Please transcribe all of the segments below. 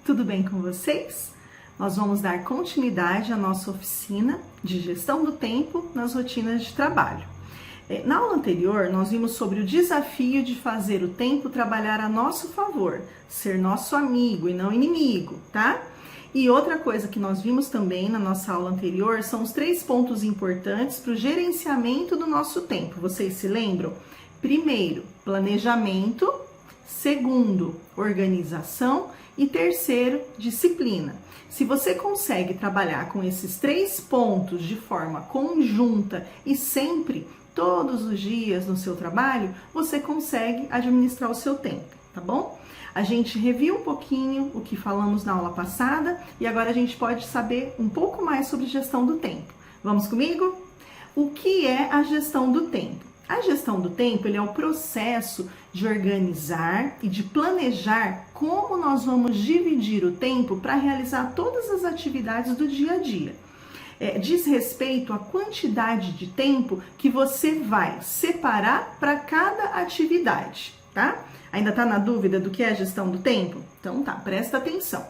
tudo bem com vocês? Nós vamos dar continuidade à nossa oficina de gestão do tempo nas rotinas de trabalho. Na aula anterior, nós vimos sobre o desafio de fazer o tempo trabalhar a nosso favor, ser nosso amigo e não inimigo, tá? E outra coisa que nós vimos também na nossa aula anterior são os 3 pontos importantes para o gerenciamento do nosso tempo. Vocês se lembram? Primeiro, planejamento. Segundo, organização. E terceiro, disciplina. Se você consegue trabalhar com esses 3 pontos de forma conjunta e sempre, todos os dias no seu trabalho, você consegue administrar o seu tempo, tá bom? A gente reviu um pouquinho o que falamos na aula passada e agora a gente pode saber um pouco mais sobre gestão do tempo. Vamos comigo? O que é a gestão do tempo? A gestão do tempo ele é o processo de organizar e de planejar como nós vamos dividir o tempo para realizar todas as atividades do dia a dia. Diz respeito à quantidade de tempo que você vai separar para cada atividade, tá? Ainda está na dúvida do que é a gestão do tempo? Então tá, presta atenção.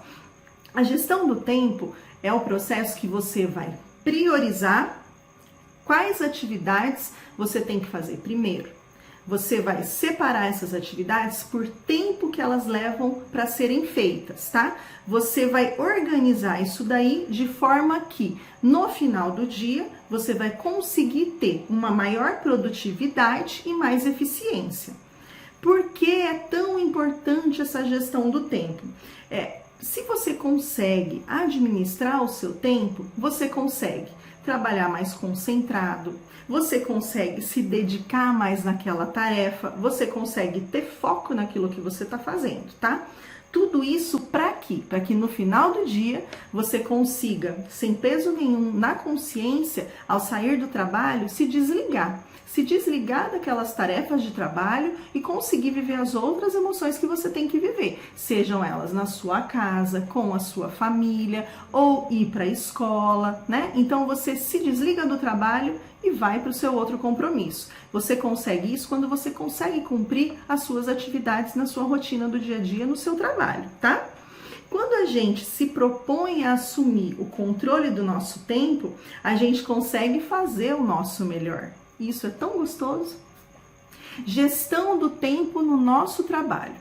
A gestão do tempo é o processo que você vai priorizar quais atividades você tem que fazer primeiro. Você vai separar essas atividades por tempo que elas levam para serem feitas, tá? Você vai organizar isso daí de forma que no final do dia você vai conseguir ter uma maior produtividade e mais eficiência. Por que é tão importante essa gestão do tempo? Se você consegue administrar o seu tempo, você consegue trabalhar mais concentrado, você consegue se dedicar mais naquela tarefa, você consegue ter foco naquilo que você está fazendo, tá? Tudo isso para quê? Para que no final do dia você consiga, sem peso nenhum na consciência, ao sair do trabalho, se desligar daquelas tarefas de trabalho e conseguir viver as outras emoções que você tem que viver, sejam elas na sua casa, com a sua família ou ir para a escola, né? Então você se desliga do trabalho e vai para o seu outro compromisso. Você consegue isso quando você consegue cumprir as suas atividades na sua rotina do dia a dia, no seu trabalho, tá? Quando a gente se propõe a assumir o controle do nosso tempo, a gente consegue fazer o nosso melhor. Isso é tão gostoso. Gestão do tempo no nosso trabalho.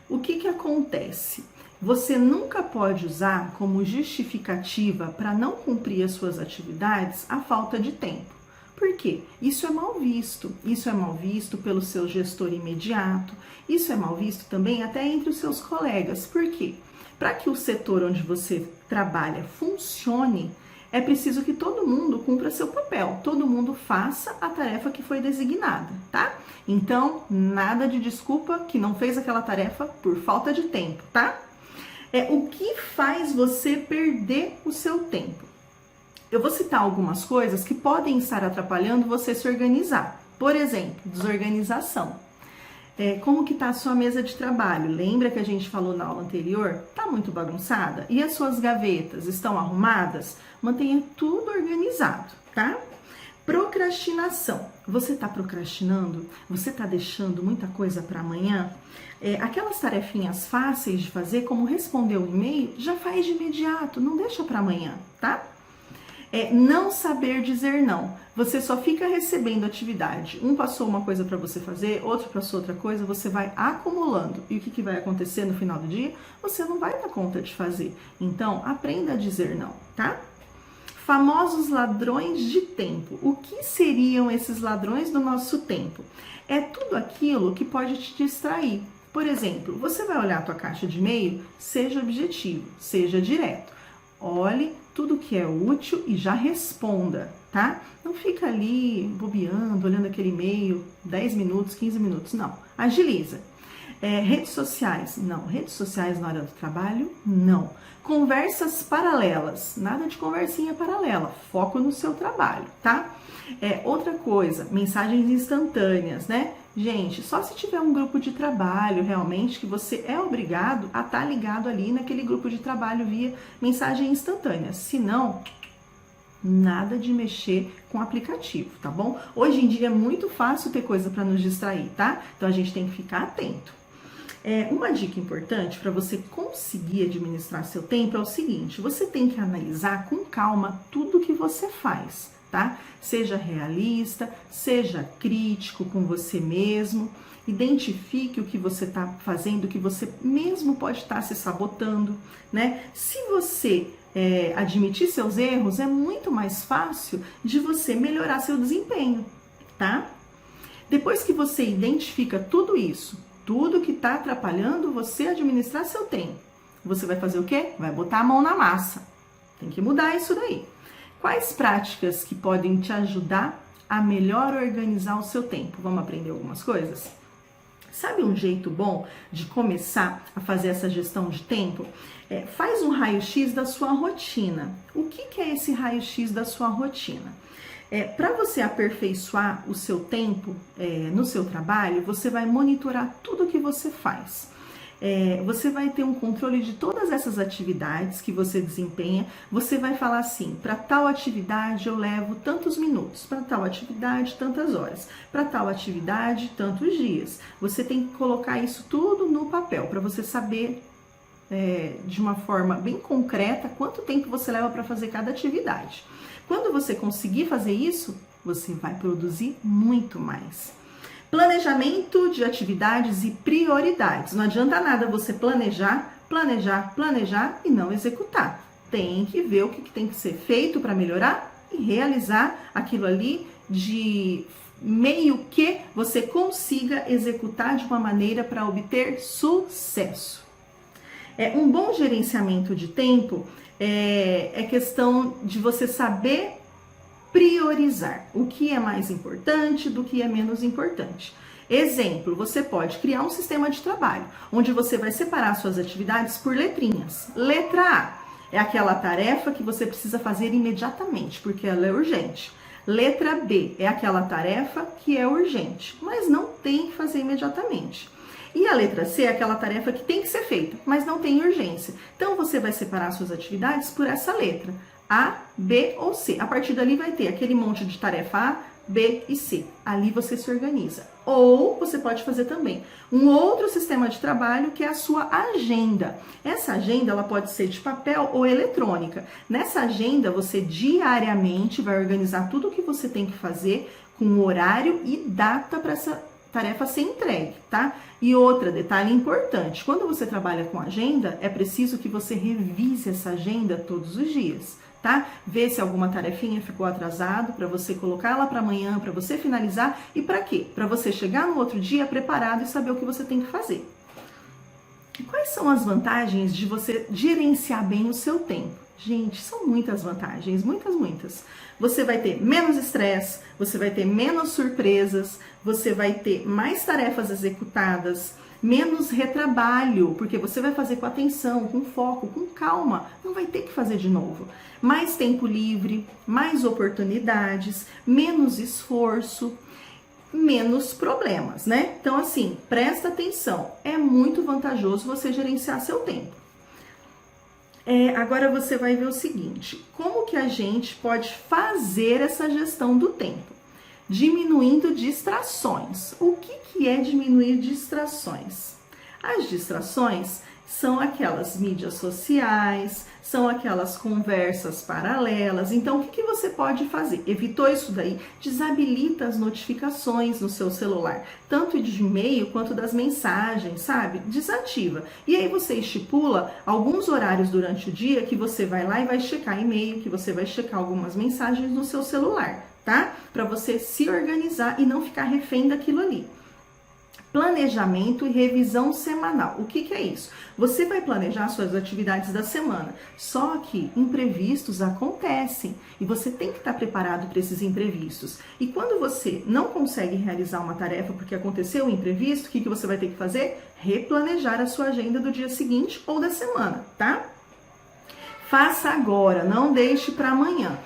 O que acontece? Você nunca pode usar como justificativa para não cumprir as suas atividades a falta de tempo. Por quê? Isso é mal visto. Isso é mal visto pelo seu gestor imediato. Isso é mal visto também até entre os seus colegas. Por quê? Para que o setor onde você trabalha funcione, é preciso que todo mundo cumpra seu papel, todo mundo faça a tarefa que foi designada, tá? Então, nada de desculpa que não fez aquela tarefa por falta de tempo, tá? O que faz você perder o seu tempo? Eu vou citar algumas coisas que podem estar atrapalhando você se organizar. Por exemplo, desorganização. Como que tá a sua mesa de trabalho? Lembra que a gente falou na aula anterior? Tá muito bagunçada? E as suas gavetas estão arrumadas? Mantenha tudo organizado, tá? Procrastinação. Você tá procrastinando? Você tá deixando muita coisa para amanhã? Aquelas tarefinhas fáceis de fazer, como responder um e-mail, já faz de imediato, não deixa para amanhã, tá? Não saber dizer não. Você só fica recebendo atividade. Um passou uma coisa para você fazer, outro passou outra coisa, você vai acumulando. E o que vai acontecer no final do dia? Você não vai dar conta de fazer. Então, aprenda a dizer não, tá? Famosos ladrões de tempo. O que seriam esses ladrões do nosso tempo? É tudo aquilo que pode te distrair. Por exemplo, você vai olhar a tua caixa de e-mail, seja objetivo, seja direto. Olhe tudo que é útil e já responda, tá? Não fica ali bobeando, olhando aquele e-mail 10 minutos, 15 minutos, não. Agiliza. Redes sociais, não. Redes sociais na hora do trabalho, não. Conversas paralelas, nada de conversinha paralela, foco no seu trabalho, tá? Outra coisa, mensagens instantâneas, né? Gente, só se tiver um grupo de trabalho realmente que você é obrigado a estar ligado ali naquele grupo de trabalho via mensagem instantânea. Se não, nada de mexer com aplicativo, tá bom? Hoje em dia é muito fácil ter coisa para nos distrair, tá? Então a gente tem que ficar atento. Uma dica importante para você conseguir administrar seu tempo é o seguinte: você tem que analisar com calma tudo que você faz, tá? Seja realista, seja crítico com você mesmo, identifique o que você está fazendo, que você mesmo pode estar se sabotando, né? Se você admitir seus erros, é muito mais fácil de você melhorar seu desempenho, tá? Depois que você identifica tudo isso, tudo que está atrapalhando você administrar seu tempo, você vai fazer o quê? Vai botar a mão na massa. Tem que mudar isso daí. Quais práticas que podem te ajudar a melhor organizar o seu tempo? Vamos aprender algumas coisas? Sabe um jeito bom de começar a fazer essa gestão de tempo? Faz um raio-x da sua rotina. O que é esse raio-x da sua rotina? Para você aperfeiçoar o seu tempo no seu trabalho, você vai monitorar tudo que você faz. Você vai ter um controle de todas essas atividades que você desempenha. Você vai falar assim: para tal atividade eu levo tantos minutos, para tal atividade tantas horas, para tal atividade tantos dias. Você tem que colocar isso tudo no papel para você saber de uma forma bem concreta quanto tempo você leva para fazer cada atividade. Quando você conseguir fazer isso, você vai produzir muito mais. Planejamento de atividades e prioridades. Não adianta nada você planejar e não executar. Tem que ver o que tem que ser feito para melhorar e realizar aquilo ali de meio que você consiga executar de uma maneira para obter sucesso. Um bom gerenciamento de tempo é questão de você saber priorizar o que é mais importante do que é menos importante. Exemplo, você pode criar um sistema de trabalho, onde você vai separar suas atividades por letrinhas. Letra A é aquela tarefa que você precisa fazer imediatamente, porque ela é urgente. Letra B é aquela tarefa que é urgente, mas não tem que fazer imediatamente. E a letra C é aquela tarefa que tem que ser feita, mas não tem urgência. Então, você vai separar suas atividades por essa letra, A, B ou C. A partir dali vai ter aquele monte de tarefa A, B e C. Ali você se organiza. Ou você pode fazer também um outro sistema de trabalho, que é a sua agenda. Essa agenda ela pode ser de papel ou eletrônica. Nessa agenda, você diariamente vai organizar tudo o que você tem que fazer, com horário e data para essa tarefa ser entregue, tá? E outro detalhe importante: quando você trabalha com agenda, é preciso que você revise essa agenda todos os dias, tá? Vê se alguma tarefinha ficou atrasado, para você colocar ela para amanhã, para você finalizar. E para quê? Para você chegar no outro dia preparado e saber o que você tem que fazer. E quais são as vantagens de você gerenciar bem o seu tempo? Gente, são muitas vantagens, muitas. Você vai ter menos estresse, você vai ter menos surpresas, você vai ter mais tarefas executadas, menos retrabalho, porque você vai fazer com atenção, com foco, com calma, não vai ter que fazer de novo. Mais tempo livre, mais oportunidades, menos esforço, menos problemas, né? Então, assim, presta atenção, é muito vantajoso você gerenciar seu tempo. Agora você vai ver o seguinte: como que a gente pode fazer essa gestão do tempo? Diminuindo distrações. O que é diminuir distrações? As distrações são aquelas mídias sociais, são aquelas conversas paralelas. Então, o que você pode fazer? Evitou isso daí? Desabilita as notificações no seu celular, tanto de e-mail quanto das mensagens, sabe? Desativa. E aí você estipula alguns horários durante o dia que você vai lá e vai checar e-mail, que você vai checar algumas mensagens no seu celular, tá? Para você se organizar e não ficar refém daquilo ali. Planejamento e revisão semanal. O que é isso? Você vai planejar suas atividades da semana, só que imprevistos acontecem e você tem que estar preparado para esses imprevistos. E quando você não consegue realizar uma tarefa porque aconteceu um imprevisto, o que você vai ter que fazer? Replanejar a sua agenda do dia seguinte ou da semana, tá? Faça agora, não deixe para amanhã.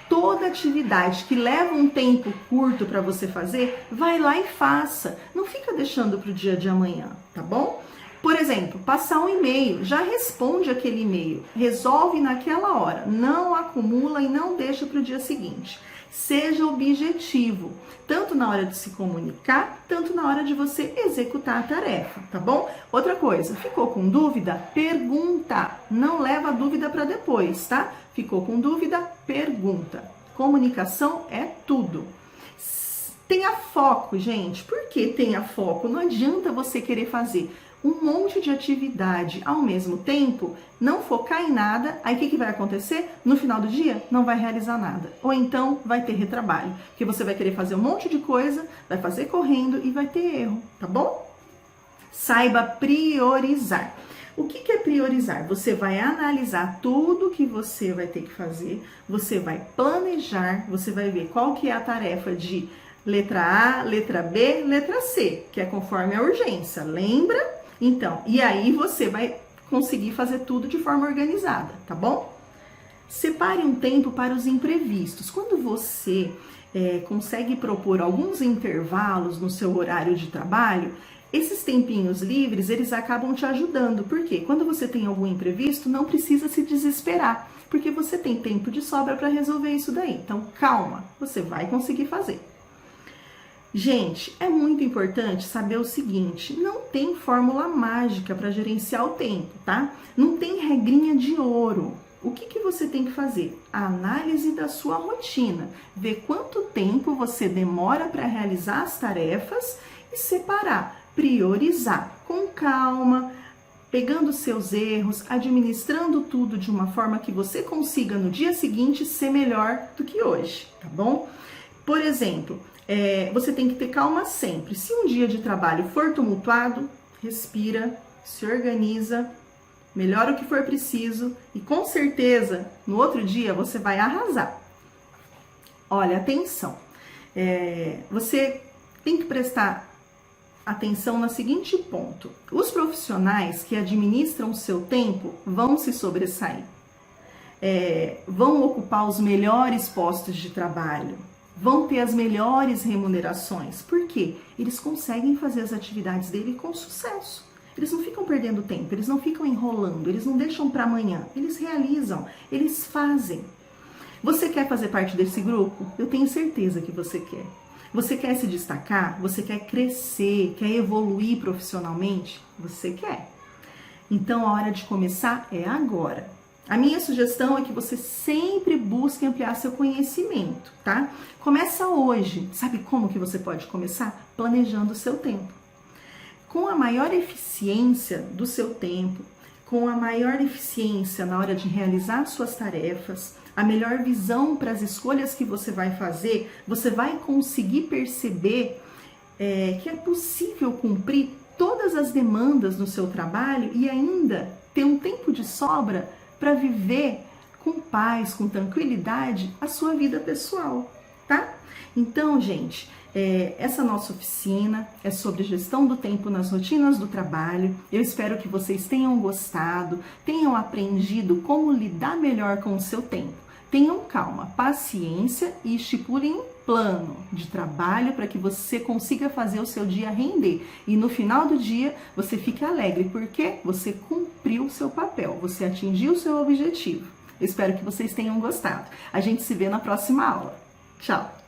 Toda atividade que leva um tempo curto para você fazer, vai lá e faça. Não fica deixando para o dia de amanhã, tá bom? Por exemplo, passar um e-mail, já responde aquele e-mail, resolve naquela hora, não acumula e não deixa para o dia seguinte. Seja objetivo, tanto na hora de se comunicar, tanto na hora de você executar a tarefa, tá bom? Outra coisa, ficou com dúvida? Pergunta, não leva a dúvida para depois, tá? Ficou com dúvida? Pergunta. Comunicação é tudo. Tenha foco, gente. Por que tenha foco? Não adianta você querer fazer um monte de atividade ao mesmo tempo, não focar em nada, aí o que vai acontecer? No final do dia, não vai realizar nada. Ou então vai ter retrabalho, porque você vai querer fazer um monte de coisa, vai fazer correndo e vai ter erro, tá bom? Saiba priorizar. O que é priorizar? Você vai analisar tudo que você vai ter que fazer, você vai planejar, você vai ver qual que é a tarefa de letra A, letra B, letra C, que é conforme a urgência, lembra? Então, e aí você vai conseguir fazer tudo de forma organizada, tá bom? Separe um tempo para os imprevistos. Quando você consegue propor alguns intervalos no seu horário de trabalho, esses tempinhos livres, eles acabam te ajudando. Por quê? Quando você tem algum imprevisto, não precisa se desesperar, porque você tem tempo de sobra para resolver isso daí. Então, calma, você vai conseguir fazer. Gente, é muito importante saber o seguinte, não tem fórmula mágica para gerenciar o tempo, tá? Não tem regrinha de ouro. O que você tem que fazer? A análise da sua rotina, ver quanto tempo você demora para realizar as tarefas e separar, priorizar com calma, pegando seus erros, administrando tudo de uma forma que você consiga no dia seguinte ser melhor do que hoje, tá bom? Por exemplo, você tem que ter calma sempre. Se um dia de trabalho for tumultuado, respira, se organiza, melhora o que for preciso e com certeza no outro dia você vai arrasar. Olha, atenção, você tem que prestar atenção no seguinte ponto: os profissionais que administram o seu tempo vão se sobressair, vão ocupar os melhores postos de trabalho, vão ter as melhores remunerações. Por quê? Eles conseguem fazer as atividades dele com sucesso. Eles não ficam perdendo tempo, eles não ficam enrolando, eles não deixam para amanhã. Eles realizam, eles fazem. Você quer fazer parte desse grupo? Eu tenho certeza que você quer. Você quer se destacar? Você quer crescer? Quer evoluir profissionalmente? Você quer. Então a hora de começar é agora. A minha sugestão é que você sempre busque ampliar seu conhecimento, tá? Começa hoje. Sabe como que você pode começar? Planejando o seu tempo. Com a maior eficiência do seu tempo, com a maior eficiência na hora de realizar suas tarefas, a melhor visão para as escolhas que você vai fazer, você vai conseguir perceber que é possível cumprir todas as demandas no seu trabalho e ainda ter um tempo de sobra para viver com paz, com tranquilidade, a sua vida pessoal, tá? Então, gente, essa nossa oficina é sobre gestão do tempo nas rotinas do trabalho. Eu espero que vocês tenham gostado, tenham aprendido como lidar melhor com o seu tempo. Tenham calma, paciência e estipulem um plano de trabalho para que você consiga fazer o seu dia render. E no final do dia, você fique alegre, porque você cumpriu o seu papel, você atingiu o seu objetivo. Eu espero que vocês tenham gostado. A gente se vê na próxima aula. Tchau!